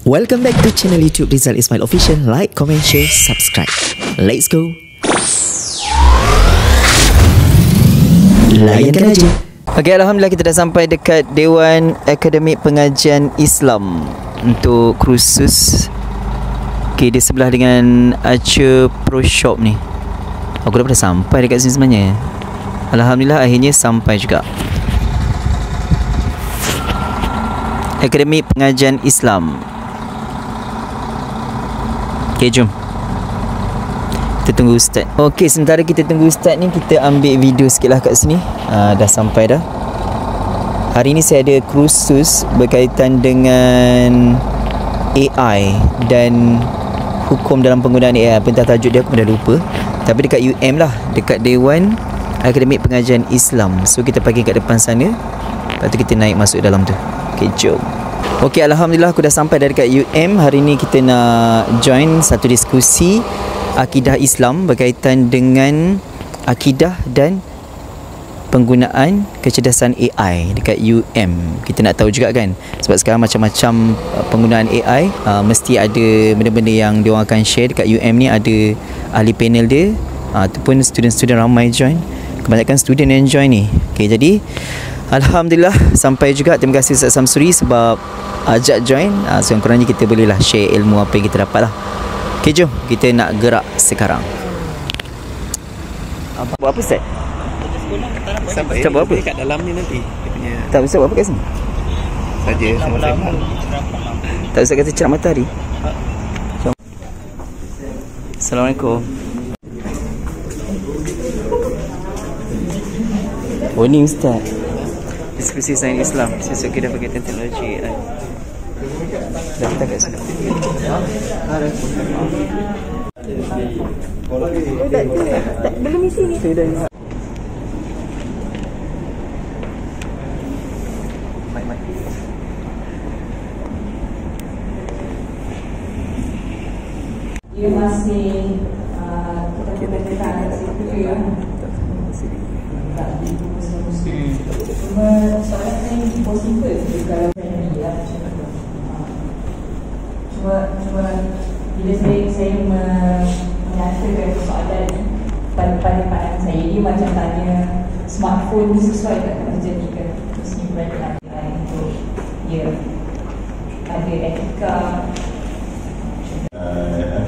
Welcome back to channel YouTube Rizal Ismail Official. Like, comment, share, subscribe. Let's go. Layankan aja. Okay, Alhamdulillah kita dah sampai dekat Dewan Akademik Pengajian Islam untuk kursus. Okay, di sebelah dengan Archer Pro Shop ni. Aku dah pernah sampai dekat sini sebenarnya. Alhamdulillah akhirnya sampai juga. Akademik Pengajian Islam. Okay, jom kita tunggu Ustaz. Okay, sementara kita tunggu Ustaz ni, kita ambil video sikit lah kat sini. Dah sampai dah. Hari ni saya ada kursus berkaitan dengan AI dan hukum dalam penggunaan AI. Apa entah tajuk dia aku dah lupa. Tapi dekat UM lah, dekat Dewan Akademik Pengajian Islam. So kita parking kat depan sana, lepas tu kita naik masuk dalam tu. Okay, jom. Okay, Alhamdulillah aku dah sampai dari dekat UM. Hari ni kita nak join satu diskusi akidah Islam berkaitan dengan akidah dan penggunaan kecerdasan AI dekat UM. Kita nak tahu juga kan, sebab sekarang macam-macam penggunaan AI. Mesti ada benda-benda yang diorang akan share dekat UM ni. Ada ahli panel dia, ataupun student-student ramai join. Kebanyakan student yang join ni. Okay, jadi Alhamdulillah sampai juga. Terima kasih Ustaz Samsuri sebab ajak join. Sekurang-kurangnya kita bolehlah share ilmu apa yang kita dapat lah. Okay, jom kita nak gerak sekarang. Buat apa Ustaz? Sampai Ustaz buat apa? kat dalam ni nanti dia punya Tak, Ustaz buat apa kat sini? saja sama-sama. Tak, Ustaz kata cerah matahari. Assalamualaikum. Oh, ni Ustaz. Diskusi sains Islam. Sesuatu kita berkaitan teknologi AI. Dah kita kat sini. Belum isi ni. Dia masih kita kat situ ya. Tak dibuka. Cuma soalan ni possible kalau saya ni lah macam tu. Cuma bila saya menyatakan soalan ni pada pandangan saya, dia macam tanya smartphone ni sesuai tak kerja ni ke kesimpulan untuk dia ada etika.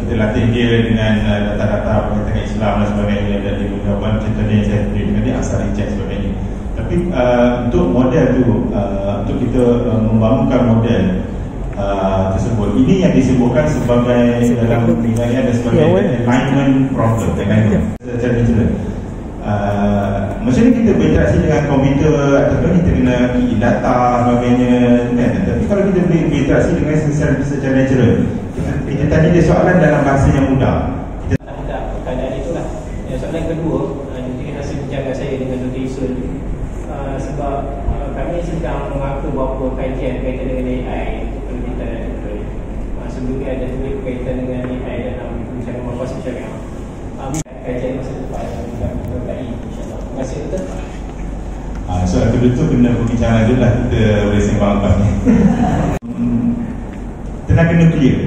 Kita latih dia dengan data-data pengajian Islam dan sebagainya, dan dia beberapa contohnya yang saya beri dengan dia asal cek sebagainya. Tapi untuk model tu, untuk kita membangunkan model tersebut, ini yang disebutkan sebagai dalam penilaian ada sebagai alignment problem, alignment secara natural. Macam ni kita berinteraksi dengan komputer ataupun kita kena key data sebagainya kan? Tapi kalau kita berinteraksi dengan secara natural, kita tanya dia soalan dalam bahasa yang mudah. Keadaan itulah. Yang soalan kedua, mungkin rasa menjaga saya dengan Dr. Isul, sebab kami sedang mengaku beberapa kajian berkaitan dengan AI untuk penerbitan dan teknologi. Sebelumnya ada tulis berkaitan dengan AI dalam perbincangan berkuasa syariah. Kajian masa depan dengan BKI, insyaAllah. Terima kasih Dr. Soalan kedua tu kena perbincangan dulu lah, kita boleh sembang lepas ni. Tenaga nuklear.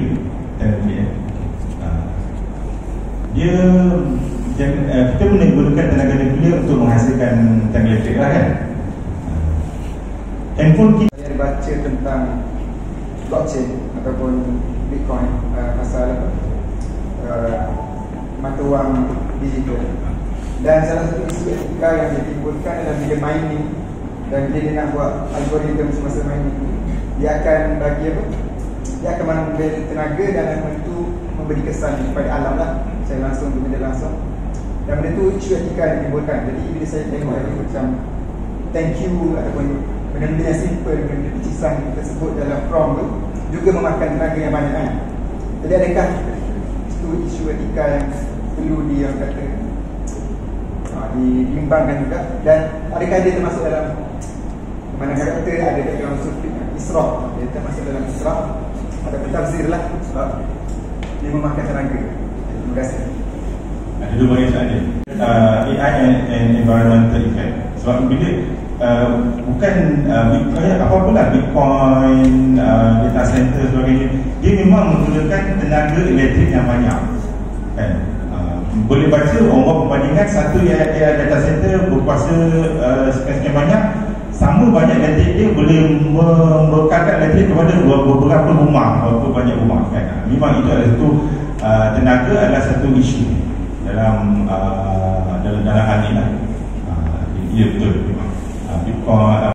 Dia kita menggunakan tenaga nuklear untuk menghasilkan tenaga elektrik lah kan. Handphone kita, saya baca tentang blockchain ataupun Bitcoin, pasal mata wang digital, dan salah satu isu etika yang ditimbulkan adalah bila mining, dan bila dia nak buat algoritma semasa mining, dia akan bagi apa? Dia akan mengambil tenaga dan itu memberi kesan kepada alam lah. Saya langsung benda langsung, dan benda tu isu etika yang ditimbulkan. Jadi bila saya tengok lagi macam thank you ataupun benda-benda yang simple, benda-benda pecisan tersebut dalam prompt tu juga memakan tenaga yang banyak kan. Jadi adakah itu isu etika yang perlu dia kata diimbangkan juga, dan adakah dia termasuk dalam mana kata ada dalam unsur israf, dia termasuk dalam israf ataupun tafsir lah, sebab dia memakan tenaga. Terima kasih. ada dua banyak soalan. AI and environmental effect. Sebab bila bukan apa-apalah Bitcoin, data center sebagainya, dia memang menggunakan tenaga elektrik yang banyak kan. Boleh baca orang perbandingan satu data center berkuasa sekian banyak, sama banyak elektrik dia boleh membekalkan elektrik kepada beberapa rumah, berapa banyak rumah kan. Memang itu adalah satu tenaga adalah satu isu dalam hal ini lah. Ya betul memang. Bitcoin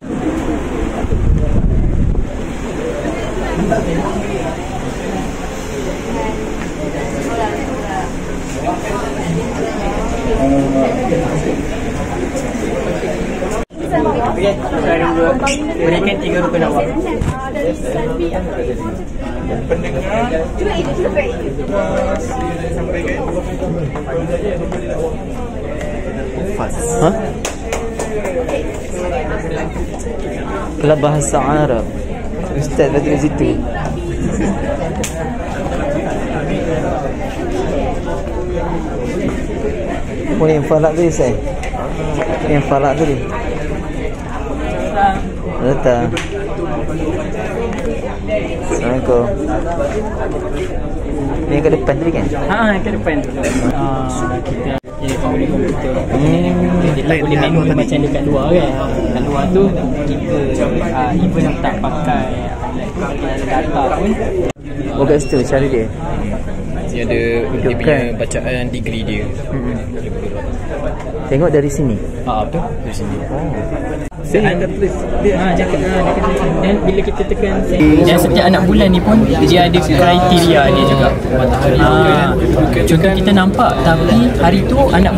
Okey, sekarang dua berikan 3 rukun awak. Pendengar Ha? Kelas bahasa Arab. Ustaz berada di situ. Oh, ni yang falak tadi saya. Yang falak tadi. Datang. Assalamualaikum. Ni yang ke depan tadi kan? Yang ke depan tu. Kita jadi pembeli komputer. Dia tak boleh main macam dekat luar kan. Kat luar tu kita even tak pakai data pun. Oh, kat situ cara dia. Dia ada dia punya bacaan degree dia. Tengok dari sini. Betul, dari sini. Dia tulis dan bila kita tekan dan setiap anak bulan ni pun dia ada kriteria dia juga. Contoh kita nampak tapi hari tu anak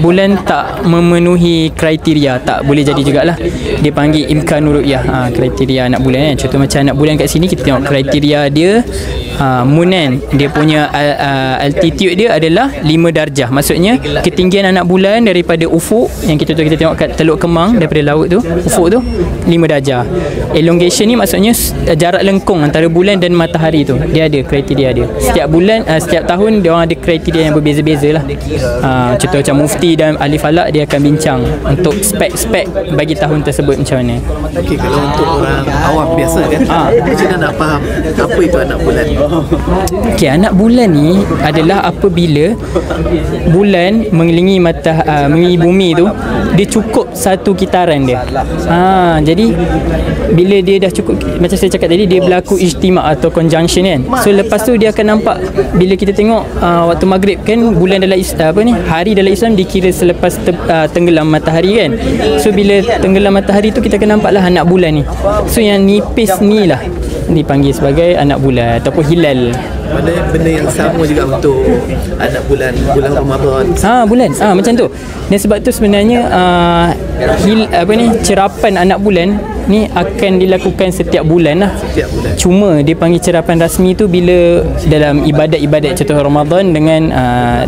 bulan tak memenuhi kriteria, tak boleh jadi jugalah. Dia panggil imkan ru'yah, kriteria anak bulan kan. Contoh macam anak bulan kat sini kita tengok kriteria dia moon kan, dia punya altitude dia adalah 5 darjah. Maksudnya ketinggian anak bulan daripada ufuk yang kita tengok kat Teluk Kemang, daripada laut tu, ufuk tu 5 darjah. Elongation ni maksudnya jarak lengkung antara bulan dan matahari tu. Dia ada kriteria dia. Setiap bulan, setiap tahun dia orang ada kriteria yang berbeza-beza lah. Contoh macam Mufti dan ahli falak, dia akan bincang untuk spek-spek bagi tahun tersebut macam mana. Okey, kalau untuk orang awam biasa kan, macam mana nak faham apa itu anak bulan? Okey, anak bulan ni adalah apabila bulan mengelilingi mengelilingi bumi tu, dia cukup satu kitaran dia. Jadi bila dia dah cukup, macam saya cakap tadi, dia berlaku ijtima' atau conjunction kan. So lepas tu dia akan nampak, bila kita tengok waktu maghrib kan, bulan dalam hari dalam Islam dikira selepas tenggelam matahari kan. So bila tenggelam matahari tu kita akan nampaklah anak bulan ni. So yang nipis ni lah dipanggil sebagai anak bulan ataupun hilal. Maknanya benda yang sama juga untuk anak bulan Ramadan. Bulan. Macam tu. Dan sebab tu sebenarnya cerapan anak bulan ni akan dilakukan setiap bulan lah. Setiap bulan. Cuma dia panggil cerapan rasmi tu bila dalam ibadat-ibadat, contoh Ramadan dengan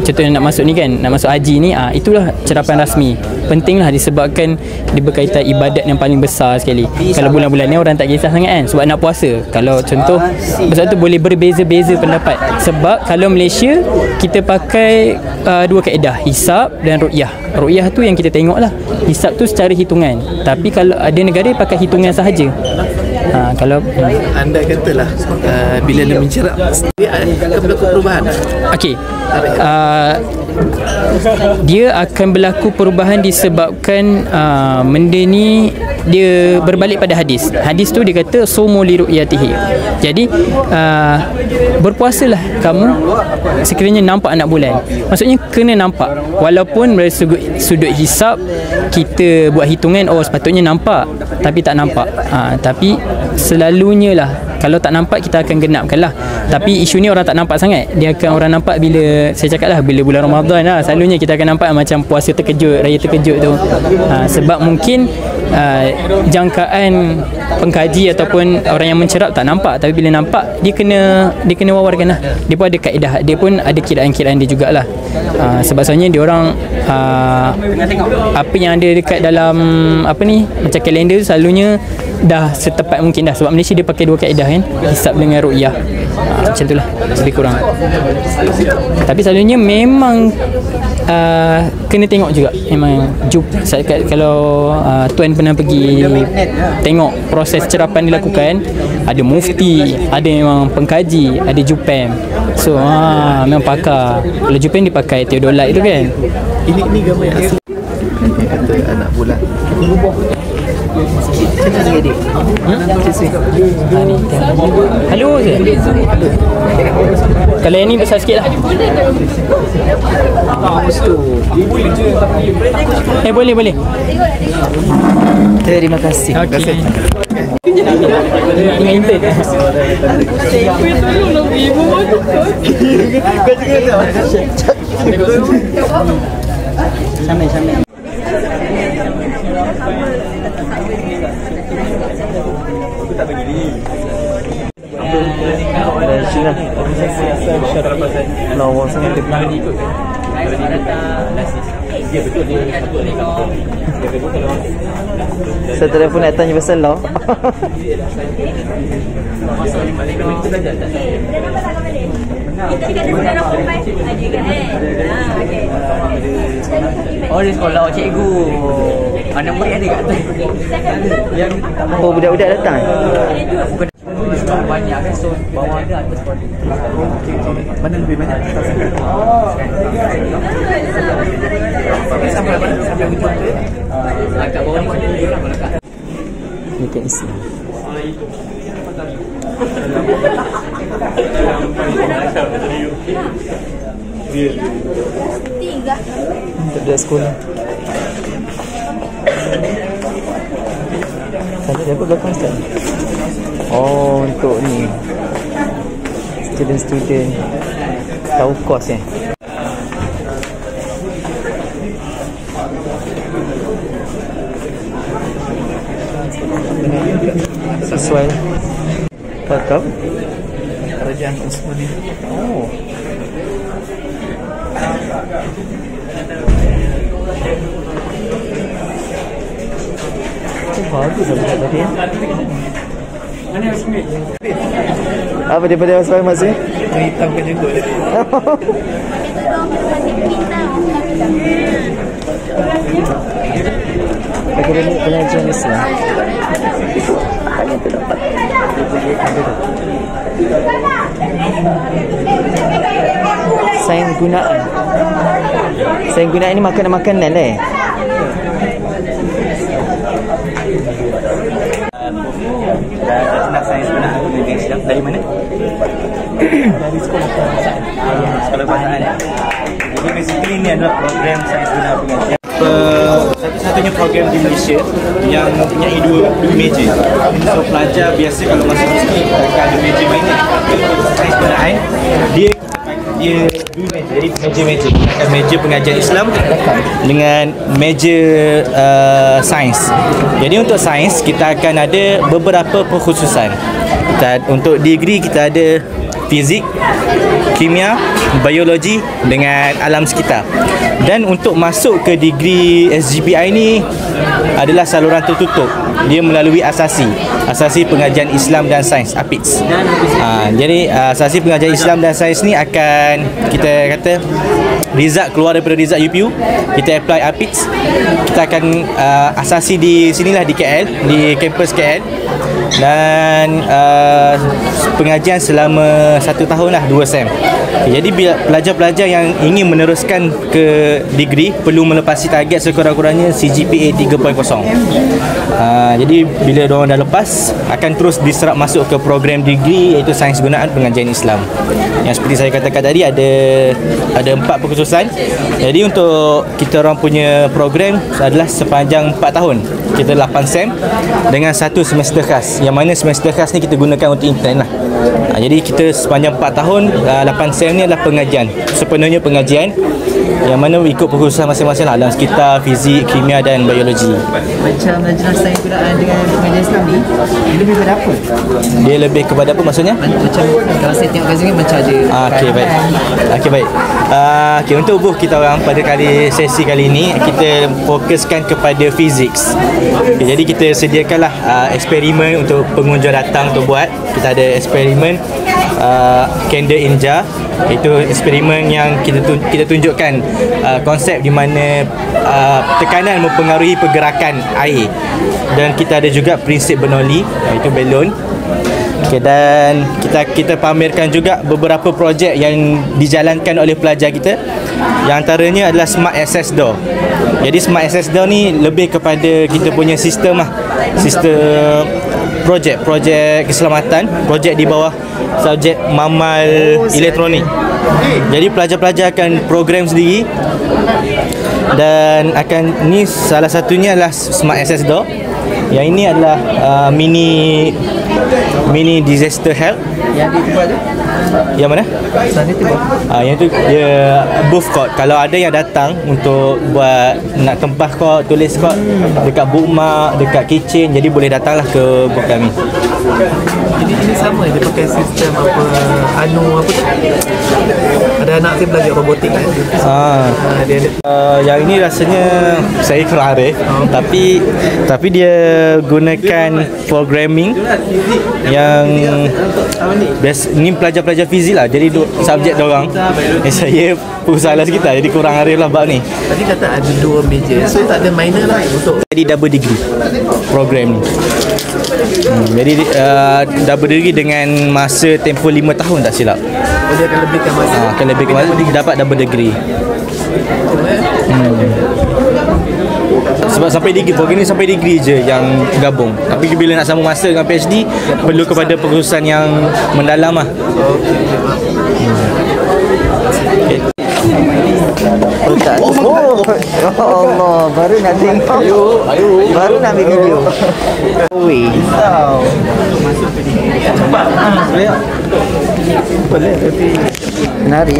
contoh nak masuk ni kan, nak masuk haji ni, itulah cerapan rasmi. Pentinglah disebabkan dia berkaitan ibadat yang paling besar sekali. Kalau bulan-bulan ni orang tak kisah sangat kan, sebab nak puasa. Kalau contoh, sebab tu boleh berbeza-beza pendapat. Sebab kalau Malaysia kita pakai dua kaedah, hisab dan ru'yah. Ru'yah tu yang kita tengok lah. Hisab tu secara hitungan. Tapi kalau ada negara pakai hitungan sahaja. Kalau anda katalah bila dia mencerap, dia akan berlaku perubahan. Okey. Dia akan berlaku perubahan disebabkan benda ni dia berbalik pada hadis. Hadis tu dia kata sumu li ru'yatihi. Jadi berpuasalah kamu sekiranya nampak anak bulan. Maksudnya kena nampak. Walaupun dari sudut hisab kita buat hitungan, sepatutnya nampak, tapi tak nampak. Tapi selalunya lah kalau tak nampak kita akan genapkan lah. Tapi isu ni orang tak nampak sangat. Dia akan orang nampak bila, saya cakap lah, bila bulan Ramadan lah. Selalunya kita akan nampak macam puasa terkejut, raya terkejut tu. Sebab mungkin jangkaan pengkaji ataupun orang yang mencerap tak nampak. Tapi bila nampak, dia kena wawarkan lah. Dia pun ada kaedah, dia pun ada kiraan-kiraan dia jugalah. Sebab sebenarnya dia orang apa yang ada dekat dalam macam kalender tu selalunya dah setepat mungkin dah. Sebab Malaysia dia pakai dua kaedah kan, hisab dengan ru'yah. Macam tu lah lebih kurang. Tapi selalunya memang kena tengok juga memang kalau tuan pernah pergi tengok proses cerapan dilakukan, ada mufti, ada memang pengkaji, ada jupem. So memang pakar. Kalau jupem dipakai teodolat itu kan. Ini gambar yang asli. Kata anak bulan. Halo je. Kalau yang ni besar sikit lah. Boleh. Terima kasih. Okay. Dengan intern. Sampai. Aku tak bagi ni. Sila. Lawa sangat dekat. Dia betul dia satu ni kampung. Saya telefon nak tanya pasal law. Oh, di sekolah cikgu. Anak murid ada kat tu. Oh, budak-budak datang. Banyak kan, so bawah ada atas pun. Mana lebih banyak? Sampai hujung tu. Kat bawah ni mana dia orang lekat. Dekat Islam. Untuk sekolah. Tadi dapat belakang Ustaz. Oh, untuk ni student tahu kos sesuai pakam Kerajaan Osmani. oh bagus lah tadi. Mana yang semit? Apa daripada Osman masih? Hitam kan juga. Akademik Pengajian Islam. Hanya terdapat sains gunaan. Sains gunaan ni makanan-makanan lah. Nak sains gunaan pengajian Islam dari mana? Dari sekolah bahasa. Sekolah bahasa. Jadi basically ini adalah program sains gunaan pengajian. Satu-satunya program di Malaysia yang mempunyai dua meja. So pelajar biasa kalau masuk sini ada meja mainan. Sains gunaan dia dua meja. Jadi meja-meja. Bukan meja pengajian Islam dengan meja sains. Jadi untuk sains kita akan ada beberapa perkhususan. Untuk degree kita ada fizik, kimia, biologi dengan alam sekitar. Dan untuk masuk ke degree SGPI ni adalah saluran tertutup. Dia melalui asasi pengajian Islam dan sains APITS. Jadi asasi pengajian Islam dan sains ni akan kita kata result keluar daripada result UPU, kita apply APITS, kita akan asasi di sinilah di KL, di kampus KL. Dan pengajian selama 1 tahun lah, 2 sem. Jadi bila pelajar-pelajar yang ingin meneruskan ke degree perlu melepasi target sekurang-kurangnya CGPA 3.0. Jadi bila diorang dah lepas akan terus diserap masuk ke program degree iaitu sains gunaan pengajian Islam. Yang seperti saya katakan tadi ada 4 perkhususan. Jadi untuk kita orang punya program adalah sepanjang 4 tahun. Kita 8 sem dengan 1 semester khas. Yang mana semester khas ni kita gunakan untuk intern lah. Jadi kita sepanjang 4 tahun 8 sem ni adalah pengajian, sepenuhnya pengajian yang mana ikut perkhususan masing-masing lah, dalam sekitar fizik, kimia dan biologi. Macam belajar sains gunaan dengan pengajian Islam ni, dia lebih kepada apa? Dia lebih kepada apa maksudnya? Macam kalau saya tengok kajian macam ada Okey, baik. Okey, untuk kita orang pada sesi kali ini kita fokuskan kepada fizik. Jadi kita sediakanlah eksperimen untuk pengunjung datang untuk buat. Kita ada eksperimen Candle in Jar. Itu eksperimen yang kita tunjukkan konsep di mana tekanan mempengaruhi pergerakan air. Dan kita ada juga prinsip Bernoulli, iaitu balon. Okay, dan kita pamerkan juga beberapa projek yang dijalankan oleh pelajar kita. Yang antaranya adalah Smart Access Door. Jadi Smart Access Door ni lebih kepada kita punya sistem lah. Sistem projek keselamatan, projek di bawah subjek mamal elektronik. Jadi pelajar-pelajar akan program sendiri, dan ni salah satunya adalah Smart Access Door. Yang ini adalah mini disaster help. Yang di tempat tu? Yang mana? Sana tu. Yang tu dia booth code. Kalau ada yang datang untuk buat nak tempah kod, tulis kod dekat bookmark, dekat kitchen, jadi boleh datanglah ke booth kami. Jadi ini sama, dia pakai sistem apa apa tu? Ada anak saya belajar robotik kan. Dia ada yang ini rasanya saya kurang arif, tapi dia gunakan programming yang best. Ni pelajar-pelajar fizik lah, jadi subjek diorang. Saya pusatlah sikit lah, jadi kurang arif lah bab ni. Tadi kata ada 2 major, so tak ada minor lah untuk jadi double degree program ni. Jadi double degree dengan masa tempoh 5 tahun tak silap. Dia akan lebihkan masa. Akan lebihkan masa, dapat double degree. Sebab sampai degree, program ni sampai degree je yang gabung. Tapi bila nak sambung masa dengan PhD, perlu kepada pengurusan yang mendalam lah. Allah, baru nak tengok. Baru nak ambil video. Wih. Menarik.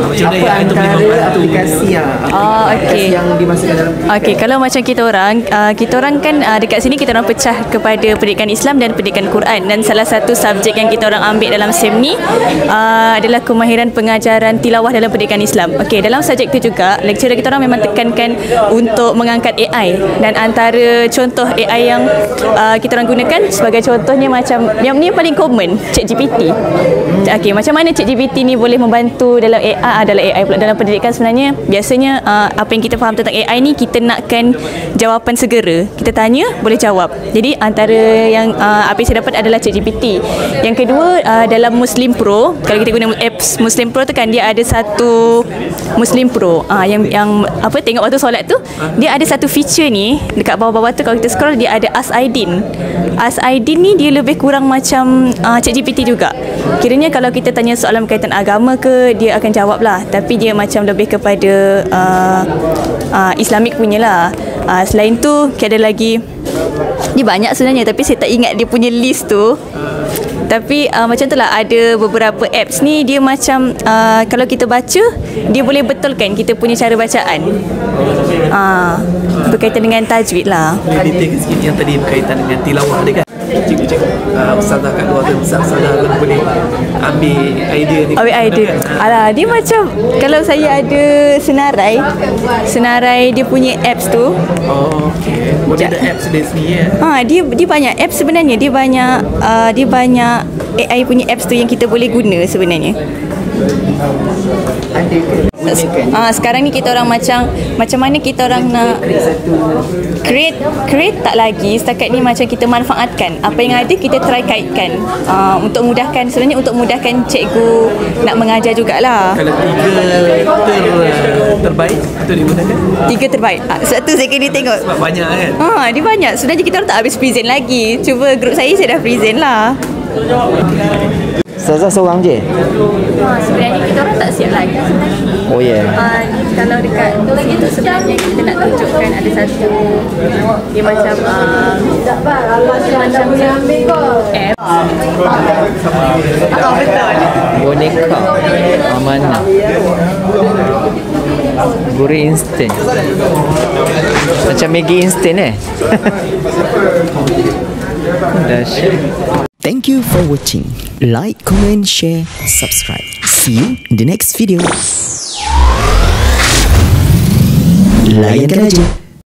Macam mana yang antara aplikasi yang dimasukkan dalam. Okey, kalau macam kita orang kan dekat sini kita orang pecah kepada pendidikan Islam dan pendidikan Quran, dan salah satu subjek yang kita orang ambil dalam SEM ni adalah kemahiran pengajaran tilawah dalam pendidikan Islam. Okey, dalam subjek tu juga lecturer kita orang memang tekankan untuk mengangkat AI, dan antara contoh AI yang kita orang gunakan sebagai contohnya macam yang ni paling common, ChatGPT. Okey, macam mana ChatGPT ni boleh membantu dalam AI, adalah AI pula dalam pendidikan. Sebenarnya biasanya apa yang kita faham tentang AI ni, kita nakkan jawapan segera. Kita tanya, boleh jawab. Jadi antara yang apa yang saya dapat adalah ChatGPT. Yang kedua, dalam Muslim Pro, kalau kita guna apps Muslim Pro tu kan, dia ada satu Muslim Pro yang apa, tengok waktu solat tu, dia ada satu feature ni dekat bawah-bawah tu, kalau kita scroll dia ada Ask Aidin. Ask Aidin ni dia lebih kurang macam ChatGPT juga. Kiranya kalau kita tanya soalan berkaitan agama ke, dia akan jawab lah, tapi dia macam lebih kepada Islamik punya lah. Selain tu ada lagi, dia banyak sebenarnya, tapi saya tak ingat dia punya list tu. Tapi macam tu lah, ada beberapa apps ni dia macam kalau kita baca, dia boleh betulkan kita punya cara bacaan. Berkaitan dengan tajwid lah. Boleh detail sikit yang tadi berkaitan dengan tilawah dia kan. Ustazah kat luar tu, Ustazah boleh ambil idea ni. Ambil idea. Alah, dia macam kalau saya ada senarai dia punya apps tu. Oh, okey. Dia ada apps dia sendiri ya. Dia banyak apps sebenarnya. Dia banyak AI punya apps tu yang kita boleh guna sebenarnya. Sekarang ni kita orang macam mana kita orang nak create tak lagi. Setakat ni macam kita manfaatkan apa yang ada, kita try kaitkan untuk mudahkan, sebenarnya untuk mudahkan cikgu nak mengajar jugalah. Kalau 3 terbaik itu digunakan. 3 terbaik. Sebab tu saya kena tengok. Sebab banyak kan. Dia banyak. Sebenarnya kita orang tak habis present lagi. Cuba grup saya dah present lah. Ustazah seorang je? Sebenarnya kita orang tak siap lagi sebenarnya. Oh ya. Kalau dekat sini tu sebenarnya kita nak tunjukkan ada satu, dia macam Boneka Amanah Gurih instant, macam Maggi instant Dahsyat. Thank you for watching. Like, comment, share, subscribe. See you in the next video. Layankan aja.